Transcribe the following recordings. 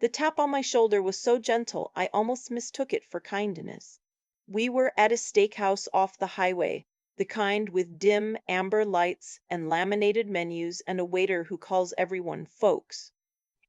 The tap on my shoulder was so gentle I almost mistook it for kindness. We were at a steakhouse off the highway, the kind with dim amber lights and laminated menus and a waiter who calls everyone folks.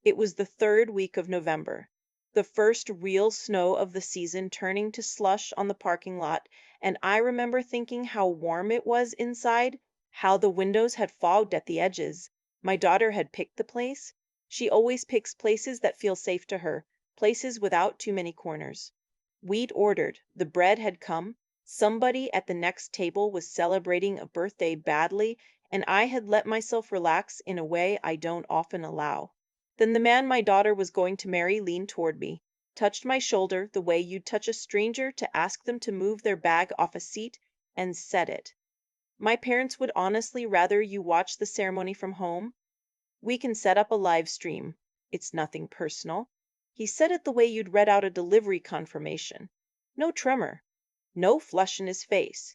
It was the third week of November, the first real snow of the season turning to slush on the parking lot, and I remember thinking how warm it was inside, how the windows had fogged at the edges. My daughter had picked the place. She always picks places that feel safe to her, places without too many corners. We'd ordered, the bread had come, somebody at the next table was celebrating a birthday badly, and I had let myself relax in a way I don't often allow. Then the man my daughter was going to marry leaned toward me, touched my shoulder the way you'd touch a stranger to ask them to move their bag off a seat, and said it. My parents would honestly rather you watch the ceremony from home. We can set up a live stream. It's nothing personal. He said it the way you'd read out a delivery confirmation. No tremor, no flush in his face.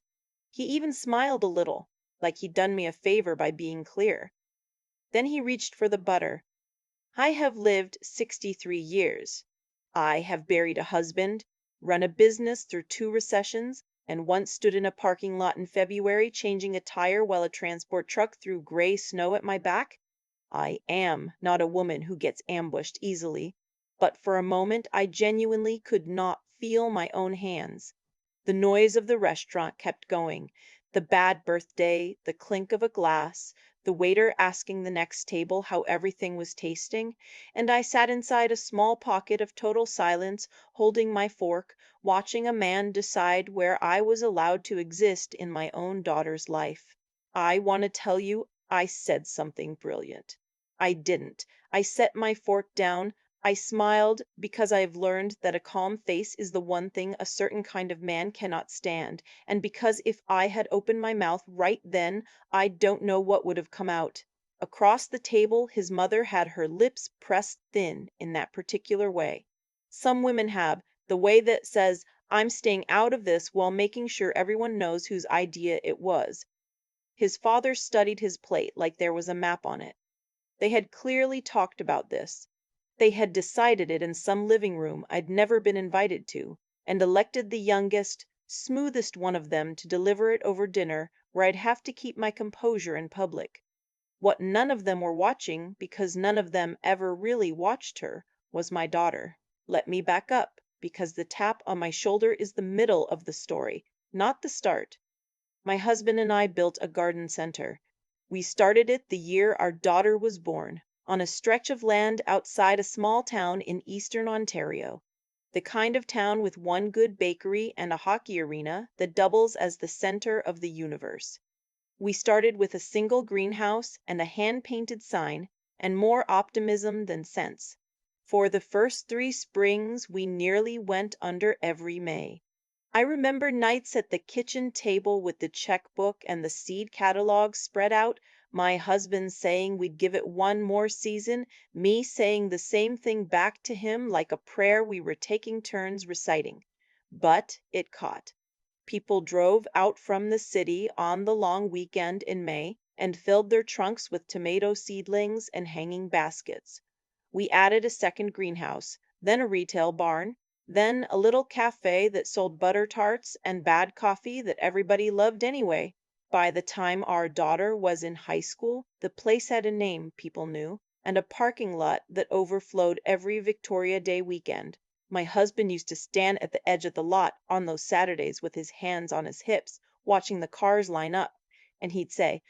He even smiled a little, like he'd done me a favor by being clear. Then he reached for the butter. I have lived 63 years. I have buried a husband, run a business through 2 recessions, and once stood in a parking lot in February changing a tire while a transport truck threw gray snow at my back. I am not a woman who gets ambushed easily, but for a moment I genuinely could not feel my own hands. The noise of the restaurant kept going, the bad birthday, the clink of a glass, the waiter asking the next table how everything was tasting, and I sat inside a small pocket of total silence, holding my fork, watching a man decide where I was allowed to exist in my own daughter's life. I want to tell you, I said something brilliant. I didn't. I set my fork down. I smiled because I have learned that a calm face is the one thing a certain kind of man cannot stand, and because if I had opened my mouth right then, I don't know what would have come out. Across the table, his mother had her lips pressed thin in that particular way. Some women have, the way that says, I'm staying out of this while making sure everyone knows whose idea it was. His father studied his plate like there was a map on it. They had clearly talked about this. They had decided it in some living room I'd never been invited to, and elected the youngest, smoothest one of them to deliver it over dinner where I'd have to keep my composure in public. What none of them were watching, because none of them ever really watched her, was my daughter. Let me back up, because the tap on my shoulder is the middle of the story, not the start. My husband and I built a garden center. We started it the year our daughter was born, on a stretch of land outside a small town in eastern Ontario, the kind of town with one good bakery and a hockey arena that doubles as the center of the universe. We started with a single greenhouse and a hand-painted sign, and more optimism than sense. For the first 3 springs, we nearly went under every May. I remember nights at the kitchen table with the checkbook and the seed catalog spread out, my husband saying we'd give it one more season, me saying the same thing back to him like a prayer we were taking turns reciting. But it caught. People drove out from the city on the long weekend in May and filled their trunks with tomato seedlings and hanging baskets. We added a second greenhouse, then a retail barn, then a little cafe that sold butter tarts and bad coffee that everybody loved anyway. By the time our daughter was in high school, the place had a name people knew, and a parking lot that overflowed every Victoria Day weekend. My husband used to stand at the edge of the lot on those Saturdays with his hands on his hips, watching the cars line up, and he'd say,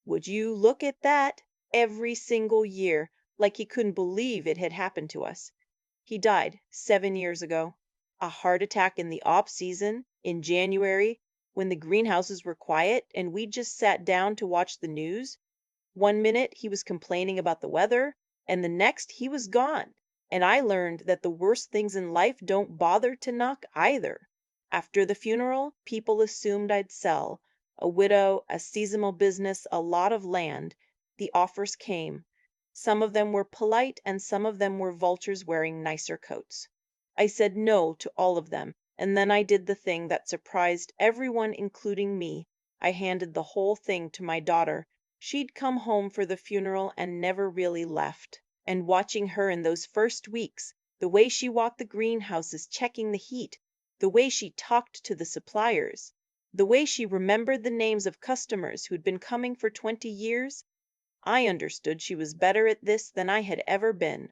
"Would you look at that?" every single year, like he couldn't believe it had happened to us. He died 7 years ago. A heart attack in the off season, in January, when the greenhouses were quiet and we just sat down to watch the news. One minute he was complaining about the weather, and the next he was gone. And I learned that the worst things in life don't bother to knock either. After the funeral, people assumed I'd sell. A widow, a seasonal business, a lot of land. The offers came. Some of them were polite, and some of them were vultures wearing nicer coats. I said no to all of them, and then I did the thing that surprised everyone, including me. I handed the whole thing to my daughter. She'd come home for the funeral and never really left. And watching her in those first weeks, the way she walked the greenhouses checking the heat, the way she talked to the suppliers, the way she remembered the names of customers who'd been coming for 20 years, I understood she was better at this than I had ever been.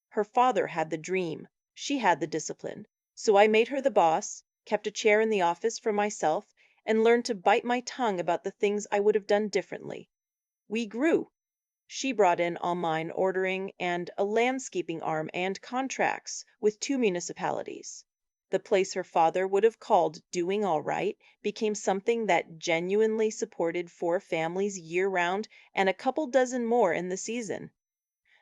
Her father had the dream, she had the discipline. So I made her the boss, kept a chair in the office for myself, and learned to bite my tongue about the things I would have done differently. We grew. She brought in online ordering and a landscaping arm and contracts with 2 municipalities. The place her father would have called doing all right became something that genuinely supported 4 families year round and a couple dozen more in the season.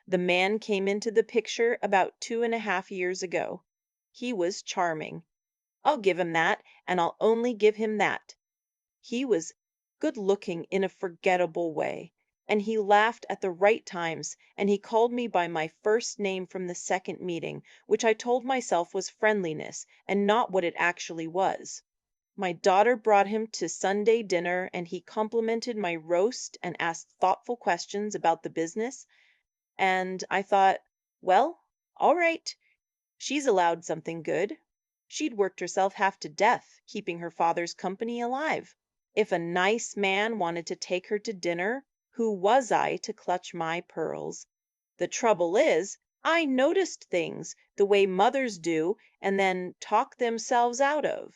The man came into the picture about 2.5 years ago. He was charming. I'll give him that, and I'll only give him that. He was good looking in a forgettable way, and he laughed at the right times, and he called me by my first name from the second meeting, which I told myself was friendliness and not what it actually was. My daughter brought him to Sunday dinner, and he complimented my roast and asked thoughtful questions about the business, and I thought, well, all right, she's allowed something good. She'd worked herself half to death, keeping her father's company alive. If a nice man wanted to take her to dinner, who was I to clutch my pearls? The trouble is, I noticed things the way mothers do and then talk themselves out of.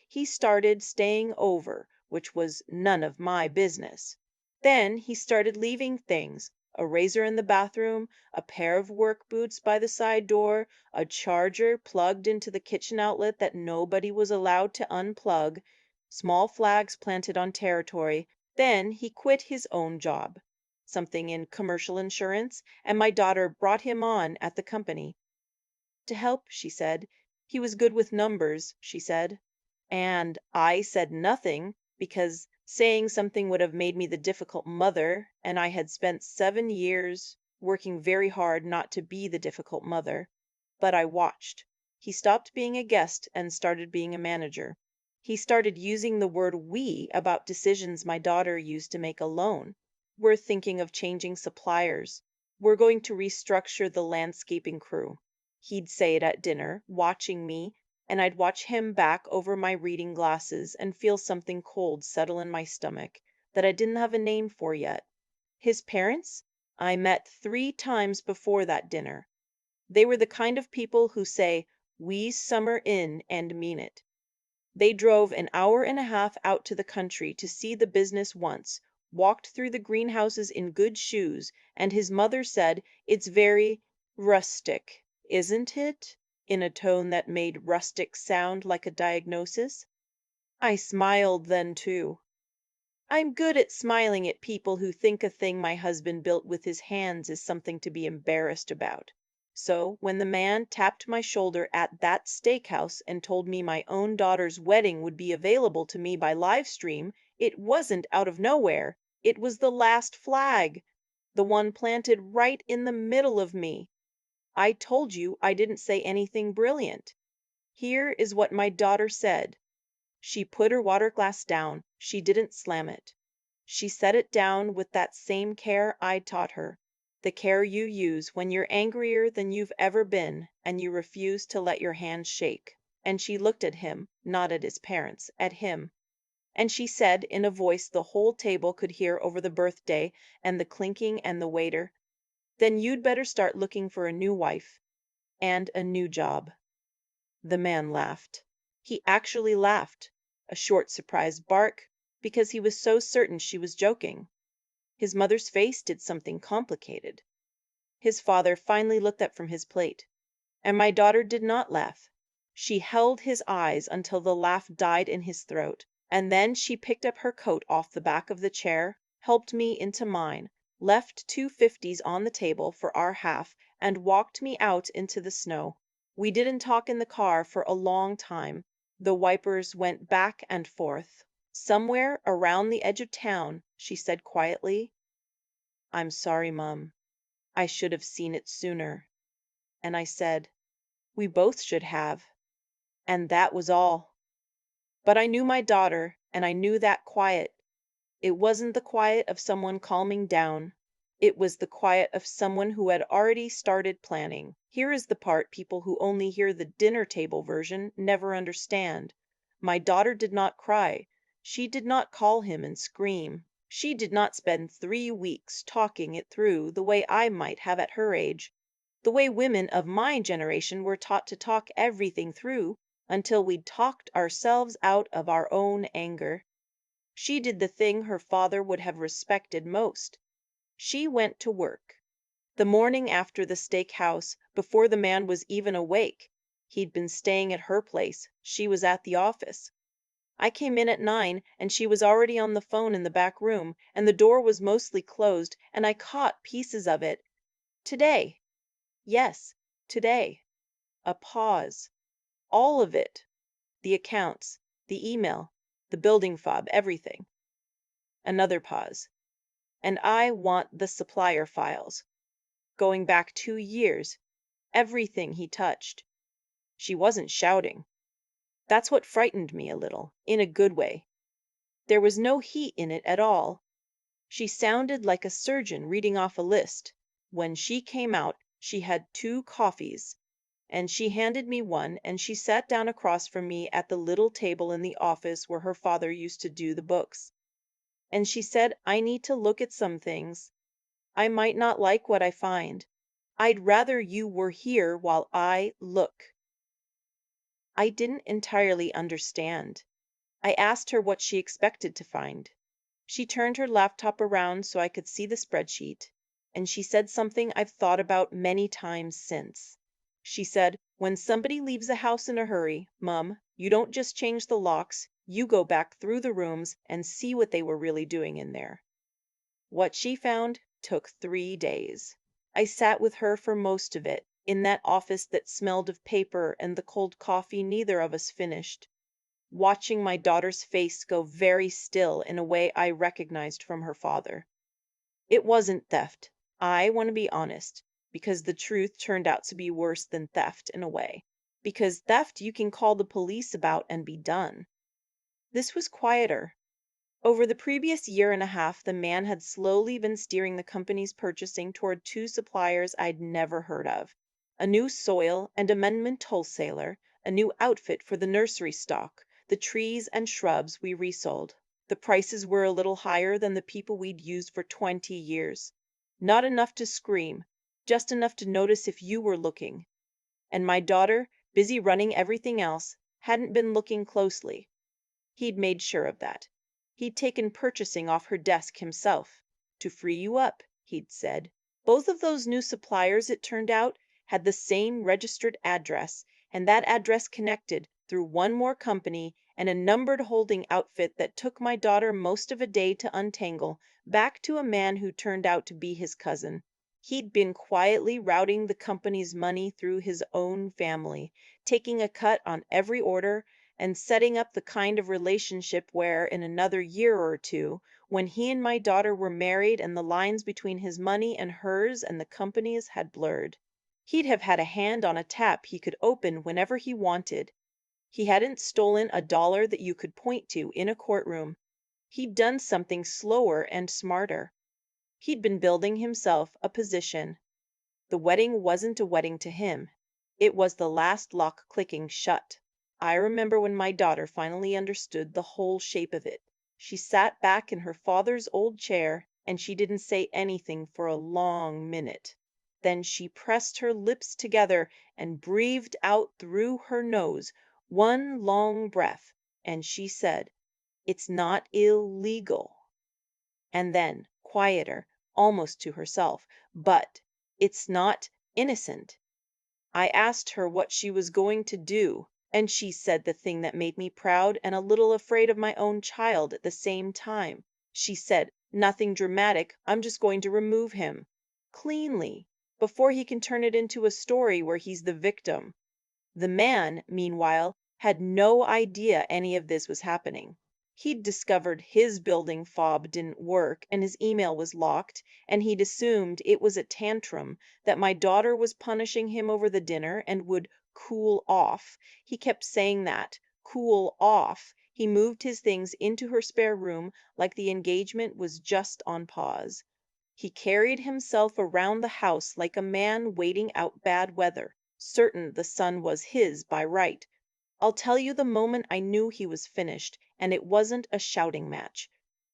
He started staying over, which was none of my business. Then he started leaving things, a razor in the bathroom, a pair of work boots by the side door, a charger plugged into the kitchen outlet that nobody was allowed to unplug, small flags planted on territory. Then he quit his own job, something in commercial insurance, and my daughter brought him on at the company. To help, she said. He was good with numbers, she said. And I said nothing, because saying something would have made me the difficult mother, and I had spent 7 years working very hard not to be the difficult mother. But I watched. He stopped being a guest and started being a manager. He started using the word we about decisions my daughter used to make alone. We're thinking of changing suppliers. We're going to restructure the landscaping crew. He'd say it at dinner, watching me, and I'd watch him back over my reading glasses and feel something cold settle in my stomach that I didn't have a name for yet. His parents? I met 3 times before that dinner. They were the kind of people who say, "We summer in," and mean it. They drove an hour and a half out to the country to see the business once, walked through the greenhouses in good shoes, and his mother said, "It's very rustic, isn't it?" in a tone that made rustic sound like a diagnosis. I smiled then too. I'm good at smiling at people who think a thing my husband built with his hands is something to be embarrassed about. So when the man tapped my shoulder at that steakhouse and told me my own daughter's wedding would be available to me by Livestream, it wasn't out of nowhere. It was the last flag, the one planted right in the middle of me. I told you I didn't say anything brilliant. Here is what my daughter said. She put her water glass down. She didn't slam it. She set it down with that same care I taught her, the care you use when you're angrier than you've ever been and you refuse to let your hands shake. And she looked at him, not at his parents, at him. And she said in a voice the whole table could hear over the birthday and the clinking and the waiter, "Then you'd better start looking for a new wife and a new job." The man laughed. He actually laughed, a short surprised bark, because he was so certain she was joking. His mother's face did something complicated. His father finally looked up from his plate, and my daughter did not laugh. She held his eyes until the laugh died in his throat, and then she picked up her coat off the back of the chair, helped me into mine, left 2 50s on the table for our half, and walked me out into the snow. We didn't talk in the car for a long time. The wipers went back and forth. "Somewhere around the edge of town," she said quietly. "I'm sorry, Mum. I should have seen it sooner." And I said, "We both should have." And that was all. But I knew my daughter, and I knew that quiet. It wasn't the quiet of someone calming down. It was the quiet of someone who had already started planning. Here is the part people who only hear the dinner table version never understand. My daughter did not cry. She did not call him and scream. She did not spend 3 weeks talking it through the way I might have at her age, the way women of my generation were taught to talk everything through until we'd talked ourselves out of our own anger. She did the thing her father would have respected most. She went to work. The morning after the steak house, before the man was even awake. He'd been staying at her place. She was at the office. I came in at 9 and she was already on the phone in the back room, and the door was mostly closed, and I caught pieces of it. Today. Yes, today. A pause. All of it. The accounts, the email, the building fob, everything. Another pause. And I want the supplier files. Going back 2 years. Everything he touched. She wasn't shouting. That's what frightened me a little, in a good way. There was no heat in it at all. She sounded like a surgeon reading off a list. When she came out, she had 2 coffees, and she handed me one, and she sat down across from me at the little table in the office where her father used to do the books. And she said, I need to look at some things. I might not like what I find. I'd rather you were here while I look. I didn't entirely understand. I asked her what she expected to find. She turned her laptop around so I could see the spreadsheet, and she said something I've thought about many times since. She said, when somebody leaves a house in a hurry, Mum, you don't just change the locks, you go back through the rooms and see what they were really doing in there. What she found took 3 days. I sat with her for most of it, in that office that smelled of paper and the cold coffee neither of us finished, watching my daughter's face go very still in a way I recognized from her father. It wasn't theft. I want to be honest, because the truth turned out to be worse than theft in a way. Because theft you can call the police about and be done. This was quieter. Over the previous year and a half, the man had slowly been steering the company's purchasing toward 2 suppliers I'd never heard of. A new soil and amendment wholesaler, a new outfit for the nursery stock, the trees and shrubs we resold. The prices were a little higher than the people we'd used for 20 years. Not enough to scream, just enough to notice if you were looking. And my daughter, busy running everything else, hadn't been looking closely. He'd made sure of that. He'd taken purchasing off her desk himself. To free you up, he'd said. Both of those new suppliers, it turned out, had the same registered address, and that address connected, through one more company and a numbered holding outfit that took my daughter most of a day to untangle, back to a man who turned out to be his cousin. He'd been quietly routing the company's money through his own family, taking a cut on every order, and setting up the kind of relationship where, in another year or two, when he and my daughter were married and the lines between his money and hers and the company's had blurred, he'd have had a hand on a tap he could open whenever he wanted. He hadn't stolen a dollar that you could point to in a courtroom. He'd done something slower and smarter. He'd been building himself a position. The wedding wasn't a wedding to him. It was the last lock clicking shut. I remember when my daughter finally understood the whole shape of it. She sat back in her father's old chair, and she didn't say anything for a long minute. Then she pressed her lips together and breathed out through her nose one long breath, and she said, "It's not illegal." And then, quieter, almost to herself, "But it's not innocent." I asked her what she was going to do, and she said the thing that made me proud and a little afraid of my own child at the same time. She said, "Nothing dramatic, I'm just going to remove him. Cleanly, before he can turn it into a story where he's the victim." The man, meanwhile, had no idea any of this was happening. He'd discovered his building fob didn't work and his email was locked, and he'd assumed it was a tantrum, that my daughter was punishing him over the dinner and would cool off. He kept saying that, cool off. He moved his things into her spare room like the engagement was just on pause. He carried himself around the house like a man waiting out bad weather, certain the sun was his by right. I'll tell you the moment I knew he was finished, and it wasn't a shouting match.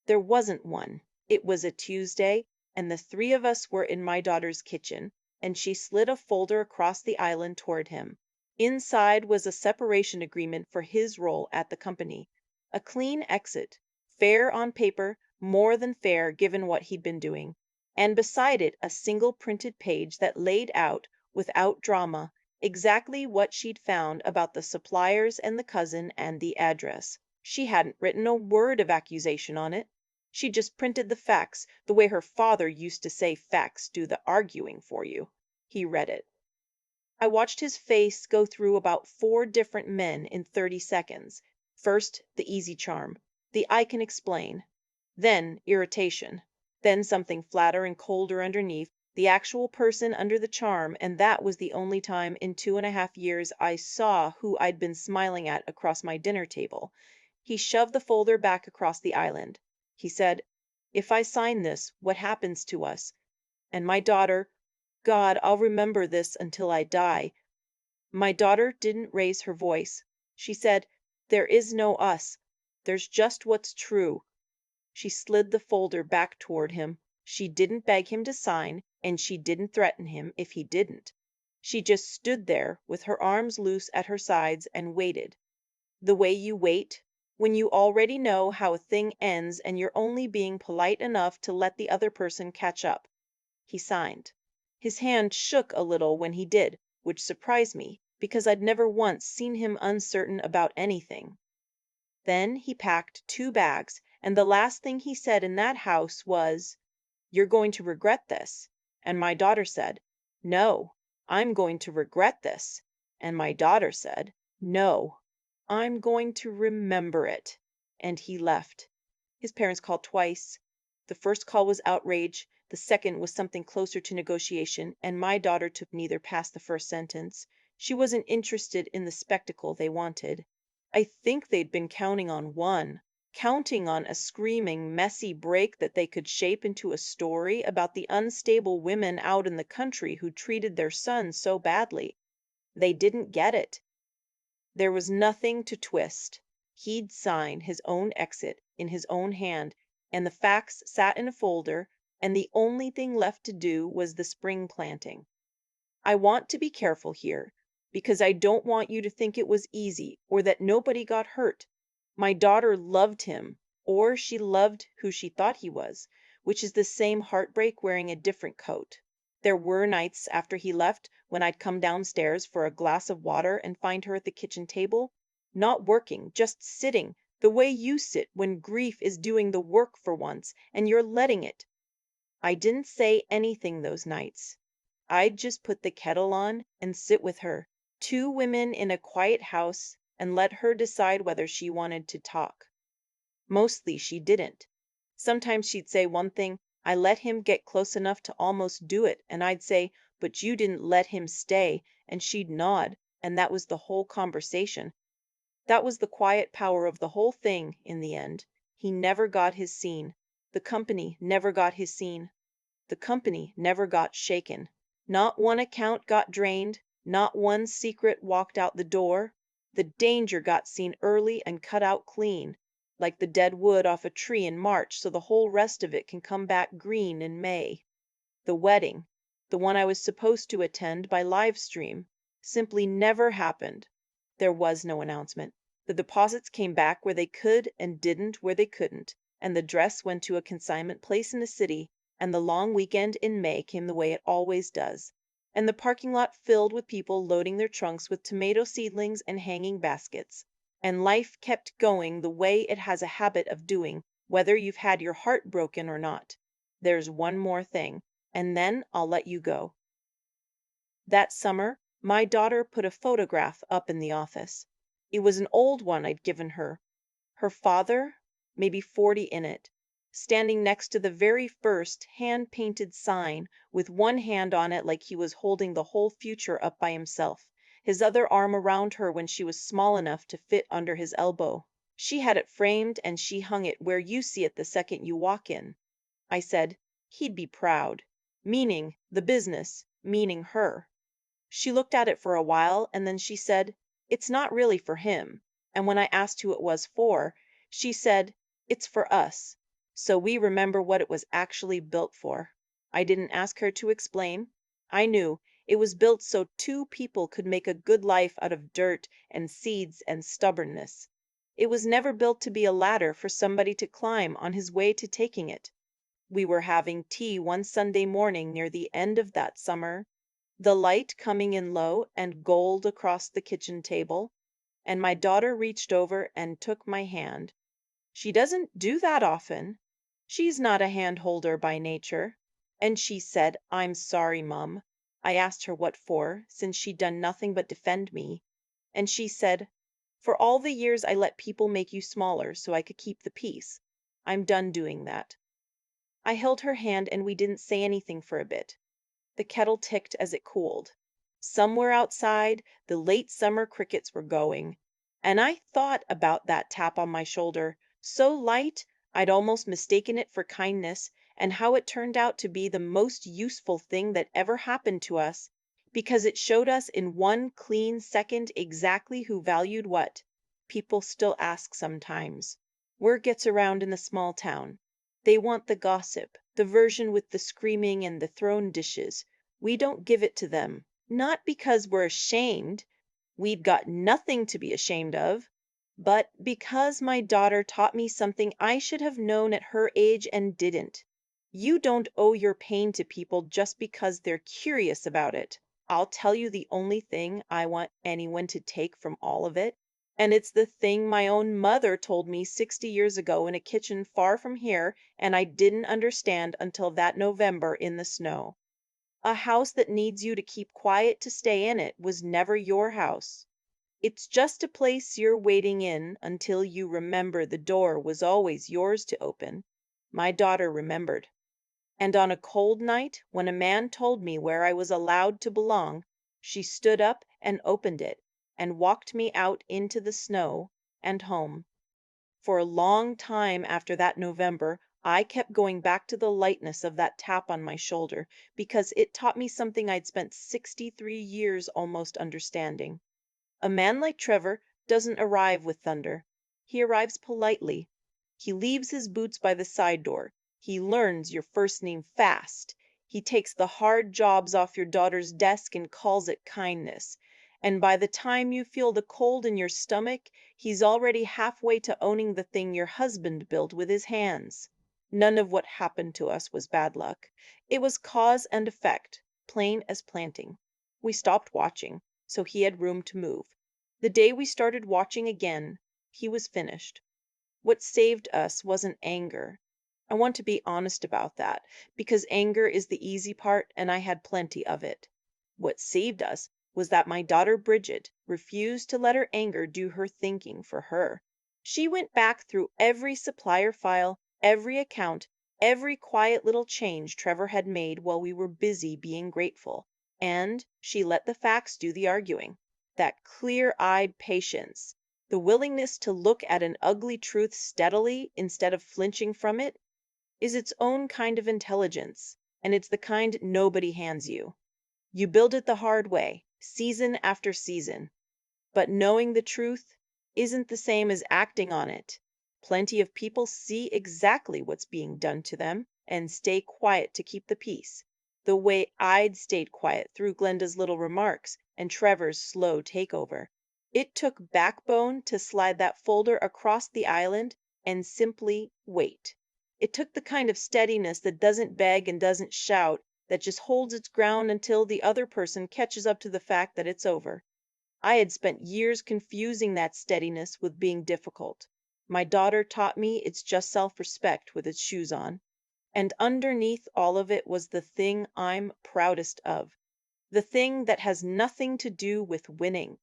There wasn't one. It was a Tuesday, and the three of us were in my daughter's kitchen, and she slid a folder across the island toward him. Inside was a separation agreement for his role at the company. A clean exit, fair on paper, more than fair given what he'd been doing. And beside it a single printed page that laid out, without drama, exactly what she'd found about the suppliers and the cousin and the address. She hadn't written a word of accusation on it. She just printed the facts, the way her father used to say facts do the arguing for you. He read it. I watched his face go through about 4 different men in 30 seconds. First, the easy charm, the I can explain. Then, irritation. Then something flatter and colder underneath, the actual person under the charm, and that was the only time in 2.5 years I saw who I'd been smiling at across my dinner table. He shoved the folder back across the island. He said, "If I sign this, what happens to us? And my daughter, God, I'll remember this until I die." My daughter didn't raise her voice. She said, "There is no us. There's just what's true." She slid the folder back toward him. She didn't beg him to sign, and she didn't threaten him if he didn't. She just stood there with her arms loose at her sides and waited. The way you wait, when you already know how a thing ends and you're only being polite enough to let the other person catch up. He signed. His hand shook a little when he did, which surprised me, because I'd never once seen him uncertain about anything. Then he packed 2 bags, and the last thing he said in that house was, "You're going to regret this." And my daughter said, "No, I'm going to regret this." And my daughter said, "No, I'm going to remember it." And he left. His parents called twice. The first call was outrage, the second was something closer to negotiation, and my daughter took neither past the first sentence. She wasn't interested in the spectacle they wanted. I think they'd been counting on one, counting on a screaming, messy break that they could shape into a story about the unstable women out in the country who treated their sons so badly. They didn't get it. There was nothing to twist. He'd signed his own exit in his own hand, and the facts sat in a folder, and the only thing left to do was the spring planting. I want to be careful here, because I don't want you to think it was easy or that nobody got hurt. My daughter loved him, or she loved who she thought he was, which is the same heartbreak wearing a different coat. There were nights after he left when I'd come downstairs for a glass of water and find her at the kitchen table, not working, just sitting, the way you sit when grief is doing the work for once and you're letting it. I didn't say anything those nights. I'd just put the kettle on and sit with her, 2 women in a quiet house, and let her decide whether she wanted to talk. Mostly she didn't. Sometimes she'd say one thing, I let him get close enough to almost do it, and I'd say, "But you didn't let him stay," and she'd nod, and that was the whole conversation. That was the quiet power of the whole thing, in the end. He never got his scene. The company never got his scene. The company never got shaken. Not one account got drained, not one secret walked out the door. The danger got seen early and cut out clean, like the dead wood off a tree in March so the whole rest of it can come back green in May. The wedding, the one I was supposed to attend by Livestream, simply never happened. There was no announcement. The deposits came back where they could and didn't where they couldn't, and the dress went to a consignment place in the city, and the long weekend in May came the way it always does, and the parking lot filled with people loading their trunks with tomato seedlings and hanging baskets. And life kept going the way it has a habit of doing, whether you've had your heart broken or not. There's one more thing, and then I'll let you go. That summer, my daughter put a photograph up in the office. It was an old one I'd given her. Her father, maybe 40 in it, standing next to the very first hand-painted sign with one hand on it like he was holding the whole future up by himself, his other arm around her when she was small enough to fit under his elbow. She had it framed and she hung it where you see it the second you walk in. I said, He'd be proud. Meaning the business, meaning her. She looked at it for a while, and then she said, "It's not really for him." And when I asked who it was for, she said, "It's for us, so we remember what it was actually built for." I didn't ask her to explain. I knew it was built so two people could make a good life out of dirt and seeds and stubbornness. It was never built to be a ladder for somebody to climb on his way to taking it. We were having tea one Sunday morning near the end of that summer, the light coming in low and gold across the kitchen table, and my daughter reached over and took my hand. She doesn't do that often. She's not a hand holder by nature. And she said, "I'm sorry, Mum." I asked her what for, since she'd done nothing but defend me. And she said, "For all the years I let people make you smaller so I could keep the peace. I'm done doing that." I held her hand and we didn't say anything for a bit. The kettle ticked as it cooled. Somewhere outside, the late summer crickets were going. And I thought about that tap on my shoulder, so light I'd almost mistaken it for kindness, and how it turned out to be the most useful thing that ever happened to us, because it showed us in one clean second exactly who valued what. People still ask sometimes. Word gets around in the small town. They want the gossip, the version with the screaming and the thrown dishes. We don't give it to them, not because we're ashamed, we've got nothing to be ashamed of, but because my daughter taught me something I should have known at her age and didn't. You don't owe your pain to people just because they're curious about it. I'll tell you the only thing I want anyone to take from all of it, and it's the thing my own mother told me 60 years ago in a kitchen far from here, and I didn't understand until that November in the snow. A house that needs you to keep quiet to stay in it was never your house. It's just a place you're waiting in until you remember the door was always yours to open. My daughter remembered. And on a cold night, when a man told me where I was allowed to belong, she stood up and opened it and walked me out into the snow and home. For a long time after that November, I kept going back to the lightness of that tap on my shoulder, because it taught me something I'd spent 63 years almost understanding. A man like Trevor doesn't arrive with thunder. He arrives politely. He leaves his boots by the side door. He learns your first name fast. He takes the hard jobs off your daughter's desk and calls it kindness. And by the time you feel the cold in your stomach, he's already halfway to owning the thing your husband built with his hands. None of what happened to us was bad luck. It was cause and effect, plain as planting. We stopped watching, so he had room to move. The day we started watching again, he was finished. What saved us wasn't anger. I want to be honest about that, because anger is the easy part and I had plenty of it. What saved us was that my daughter Bridget refused to let her anger do her thinking for her. She went back through every supplier file, every account, every quiet little change Trevor had made while we were busy being grateful, and she let the facts do the arguing. That clear-eyed patience, the willingness to look at an ugly truth steadily instead of flinching from it, is its own kind of intelligence, and it's the kind nobody hands you. You build it the hard way, season after season. But knowing the truth isn't the same as acting on it. Plenty of people see exactly what's being done to them and stay quiet to keep the peace, the way I'd stayed quiet through Glenda's little remarks and Trevor's slow takeover. It took backbone to slide that folder across the island and simply wait. It took the kind of steadiness that doesn't beg and doesn't shout, that just holds its ground until the other person catches up to the fact that it's over. I had spent years confusing that steadiness with being difficult. My daughter taught me it's just self-respect with its shoes on. And underneath all of it was the thing I'm proudest of. The thing that has nothing to do with winning.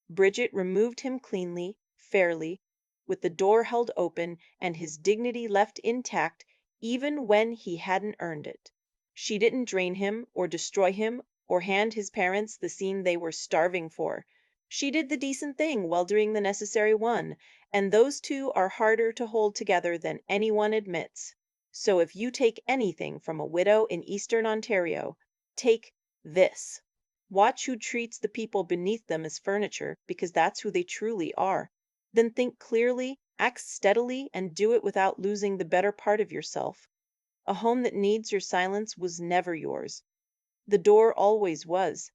Bridget removed him cleanly, fairly, with the door held open and his dignity left intact even when he hadn't earned it. She didn't drain him or destroy him or hand his parents the scene they were starving for. She did the decent thing while doing the necessary one, and those two are harder to hold together than anyone admits. So if you take anything from a widow in Eastern Ontario, take this. Watch who treats the people beneath them as furniture, because that's who they truly are. Then think clearly, act steadily, and do it without losing the better part of yourself. A home that needs your silence was never yours. The door always was.